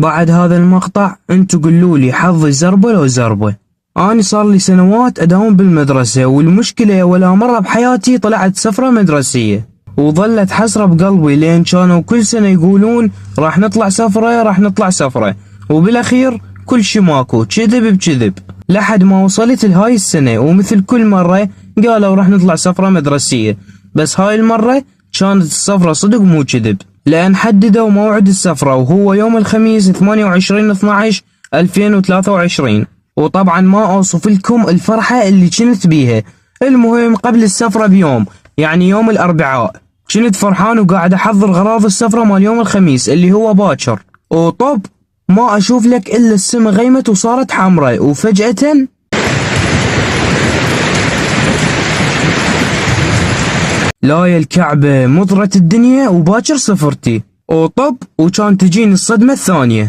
بعد هذا المقطع انتو قولوا لي حظي زربة لو زربة. أنا صار لي سنوات أداوم بالمدرسة، والمشكلة ولا مرة بحياتي طلعت سفرة مدرسية، وظلت حسرة بقلبي لين كانوا كل سنة يقولون راح نطلع سفرة راح نطلع سفرة، وبالأخير كل شي ماكو، كذب بكذب، لحد ما وصلت لهاي السنة ومثل كل مرة قالوا راح نطلع سفرة مدرسية، بس هاي المرة كانت السفرة صدق مو كذب، لأن حددوا موعد السفرة وهو يوم الخميس 28/12/2023. وطبعا ما اوصف لكم الفرحة اللي كنت بيها. المهم قبل السفرة بيوم، يعني يوم الأربعاء، كنت فرحان وقاعد احضر غراض السفرة مال يوم الخميس اللي هو باكر، وطب ما اشوف لك الا السما غيمت وصارت حمراء، وفجأة لا يا الكعبة مضرت الدنيا وباكر سفرتي، وطب وكان تجيني الصدمة الثانية.